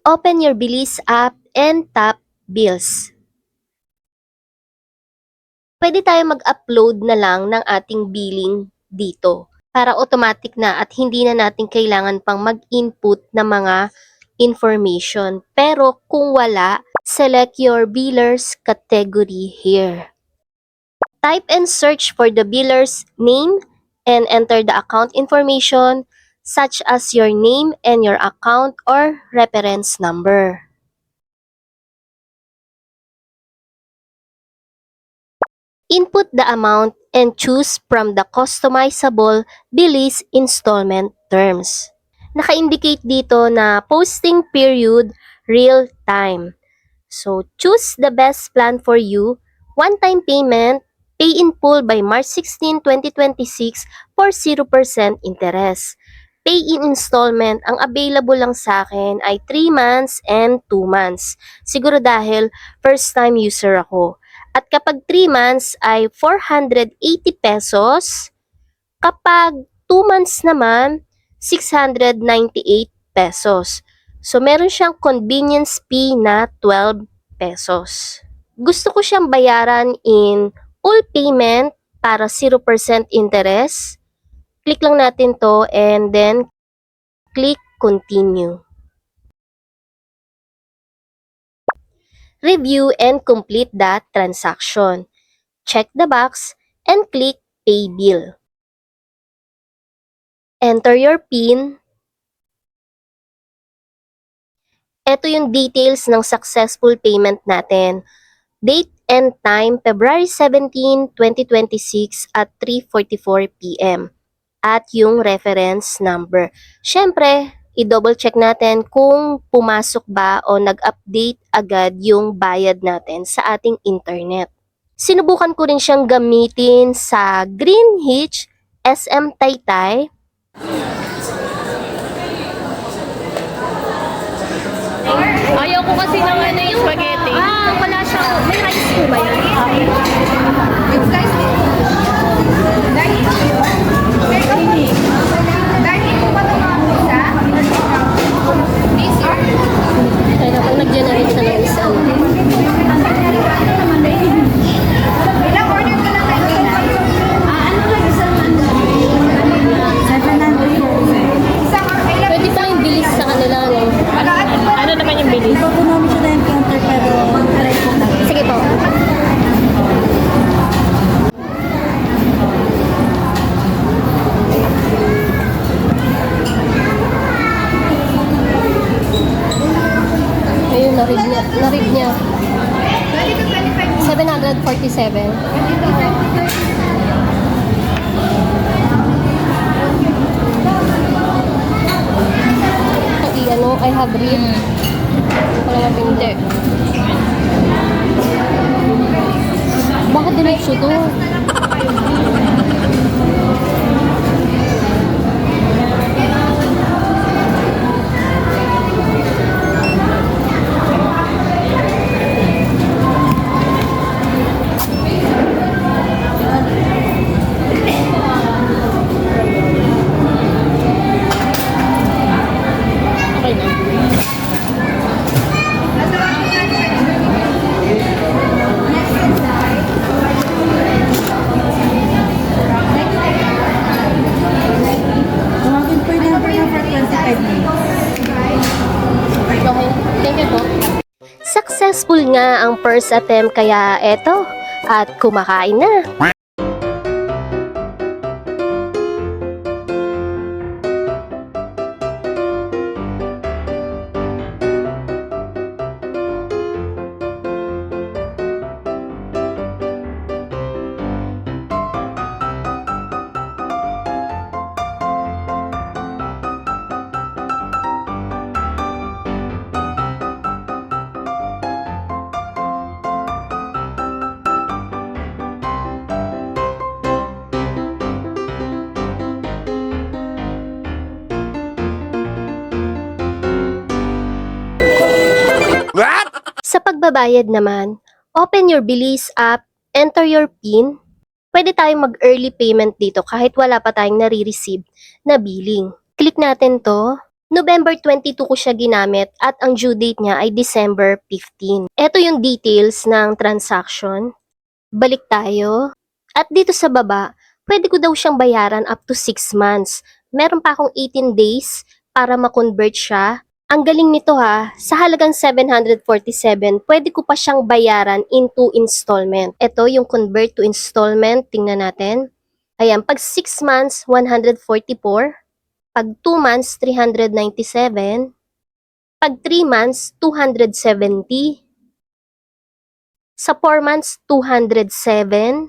Open your Bilis app and tap Bills. Pwede tayo mag-upload na lang ng ating billing dito para automatic na at hindi na natin kailangan pang mag-input ng mga information. Pero kung wala, select your biller's category here. Type and search for the biller's name and enter the account information such as your name and your account or reference number. Input the amount and choose from the customizable Bilis installment terms. Naka-indicate dito na posting period real time. So, choose the best plan for you. One-time payment, pay in full by March 16, 2026 for 0% interest. Pay in installment, ang available lang sa akin ay 3 months and 2 months. Siguro dahil first time user ako. At kapag 3 months ay 480 pesos. Kapag 2 months naman, 698 pesos. So, meron siyang convenience fee na 12 pesos. Gusto ko siyang bayaran in full payment para 0% interest. Click lang natin to and then click continue. Review and complete that transaction. Check the box and click pay bill. Enter your PIN. Ito yung details ng successful payment natin. Date and time, February 17, 2026 at 3:44 p.m. At yung reference number. Siyempre, i-double check natin kung pumasok ba o nag-update agad yung bayad natin sa ating internet. Sinubukan ko rin siyang gamitin sa Greenwich, SM Taytay. Ayaw ko kasi ng ano yung spaghetti. Wala siya. May rice po ba yan? Yung slice dining po yun? Dining po ba ito mga isa? This year? Kaya na pag nag-generate siya ng isang. Ilang order ka lang tayo? Ano lang isang ano? 700 isang ilang Pwede pa yung bilis sa kanila, no? Ano naman yung bilis? Ipapunomi siya na yung counter pero try po natin. Sige po. Ayun, na-read niya. Na-read niya. 747. Ano, I have read. Wala nga hindi. Bakit diretso to? Okay na. Tumawagin po yung number na for 25 minutes. Okay. Thank you po. Successful nga ang first attempt kaya eto. At kumakain na. Sa pagbabayad naman, open your Bilis app, enter your PIN. Pwede tayong mag-early payment dito kahit wala pa tayong nare-receive na billing. Click natin to. November 22 ko siya ginamit at ang due date niya ay December 15. Ito yung details ng transaction. Balik tayo. At dito sa baba, pwede ko daw siyang bayaran up to 6 months. Meron pa akong 18 days para ma-convert siya. Ang galing nito ha, sa halagang 747, pwede ko pa siyang bayaran into installment. Ito yung convert to installment, tingnan natin. Ayan, pag 6 months, 144. Pag 2 months, 397. Pag 3 months, 270. Sa 4 months, 207.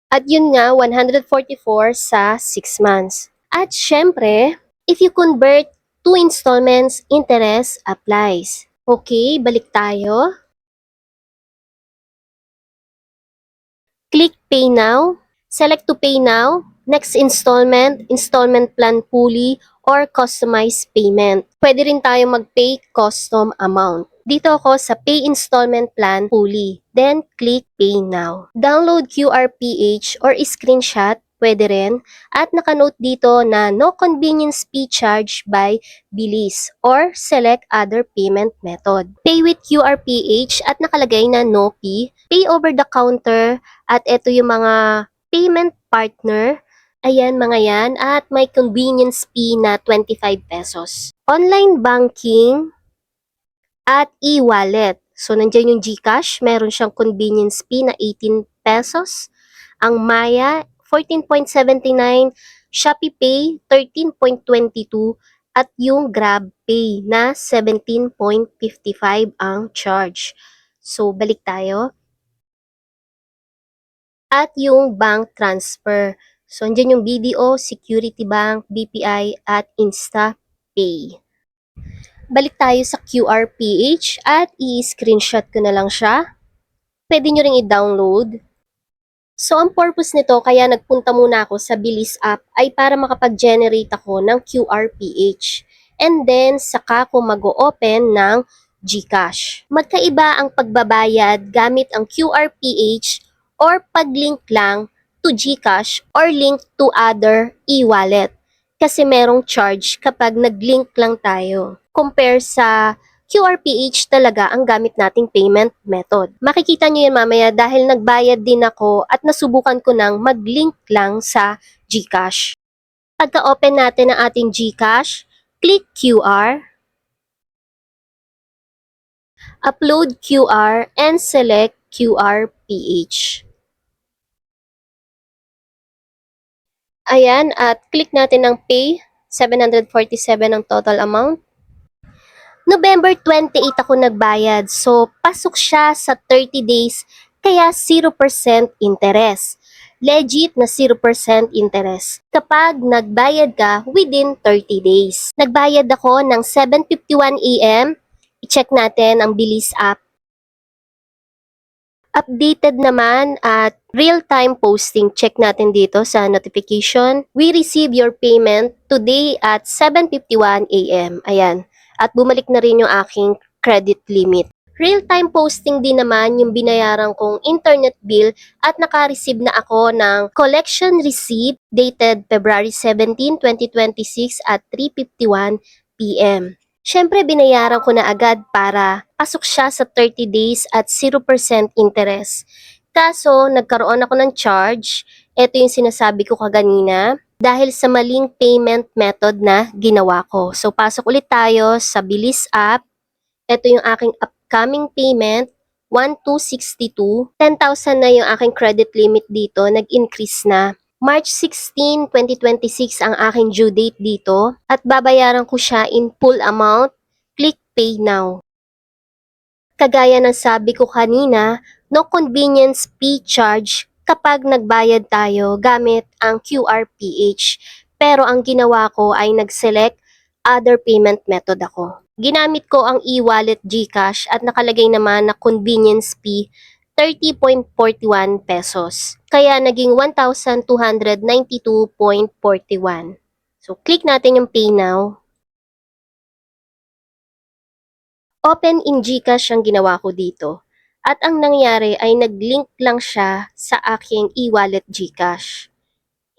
At yun nga, 144 sa 6 months. At syempre, if you convert two installments, interest applies. Okay, balik tayo. Click Pay Now. Select to Pay Now. Next installment, installment plan fully, or customize payment. Pwede rin tayo mag-pay custom amount. Dito ako sa Pay Installment Plan Fully. Then, click Pay Now. Download QRPH or screenshot, pwede rin. At nakanote dito na no convenience fee charged by Bilis or select other payment method. Pay with QRPH at nakalagay na no fee. Pay over the counter at ito yung mga payment partner. Ayan mga yan at may convenience fee na 25 pesos. Online banking at e-wallet. So, nandiyan yung GCash, meron siyang convenience fee na 18 pesos. Ang Maya, 14.79, Shopee Pay, 13.22, at yung GrabPay na 17.55 ang charge. So, balik tayo. At yung bank transfer. So, andyan yung BDO, Security Bank, BPI, at InstaPay. Balik tayo sa QRPH at i-screenshot ko na lang siya. Pwede nyo ring i-download. So, ang purpose nito, kaya nagpunta muna ako sa Bilis app, ay para makapag-generate ako ng QRPH. And then, saka ko mag-open ng GCash. Magkaiba ang pagbabayad gamit ang QRPH or pag-link lang to GCash or link to other e-wallet. Kasi merong charge kapag nag-link lang tayo. Compare sa QRPH talaga ang gamit nating payment method. Makikita nyo yan mamaya dahil nagbayad din ako at nasubukan ko nang mag-link lang sa GCash. Pagka-open natin ang ating GCash, click QR, upload QR, and select QRPH. Ayan, at click natin ng Pay, 747 ang total amount. November 28 ako nagbayad, so pasok siya sa 30 days, kaya 0% interest. Legit na 0% interest kapag nagbayad ka within 30 days. Nagbayad ako ng 7:51 AM, i-check natin ang Bilis app. Updated naman at real-time posting. Check natin dito sa notification. We receive your payment today at 7:51 AM. Ayan. At bumalik na rin yung aking credit limit. Real-time posting din naman yung binayaran kong internet bill at naka-receive na ako ng collection receipt dated February 17, 2026 at 3:51 PM. Siyempre, binayaran ko na agad para pasok siya sa 30 days at 0% interest. Kaso, nagkaroon ako ng charge. Ito yung sinasabi ko kaganina dahil sa maling payment method na ginawa ko. So, pasok ulit tayo sa Bilis app. Ito yung aking upcoming payment, 1,262. 10,000 na yung aking credit limit dito, nag-increase na. March 16, 2026 ang aking due date dito at babayaran ko siya in full amount. Click Pay Now. Kagaya ng sabi ko kanina, no convenience fee charge kapag nagbayad tayo gamit ang QRPH. Pero ang ginawa ko ay nag-select other payment method ako. Ginamit ko ang e-wallet GCash at nakalagay naman na convenience fee 30.41 pesos. Kaya naging 1,292.41. So, click natin yung Pay Now. Open in GCash ang ginawa ko dito. At ang nangyari ay nag-link lang siya sa aking e-wallet GCash.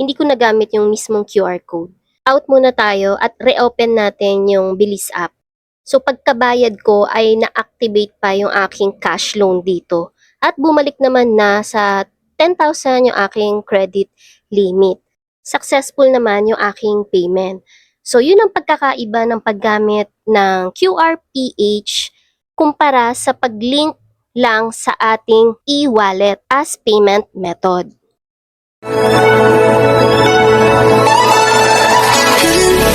Hindi ko nagamit yung mismong QR code. out muna tayo at reopen natin yung Bilis app. So pagkabayad ko ay na-activate pa yung aking cash loan dito at bumalik naman na sa 10,000 yung aking credit limit. Successful naman yung aking payment. So yun ang pagkakaiba ng paggamit ng QRPH kumpara sa pag-link lang sa ating e-wallet as payment method.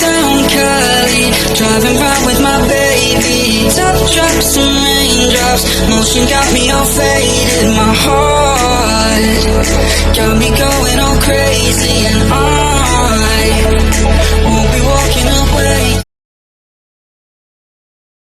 Down Cali, driving round with my baby. Top drops and raindrops, motion got me all faded. My heart got me going all crazy, and I won't be walking away.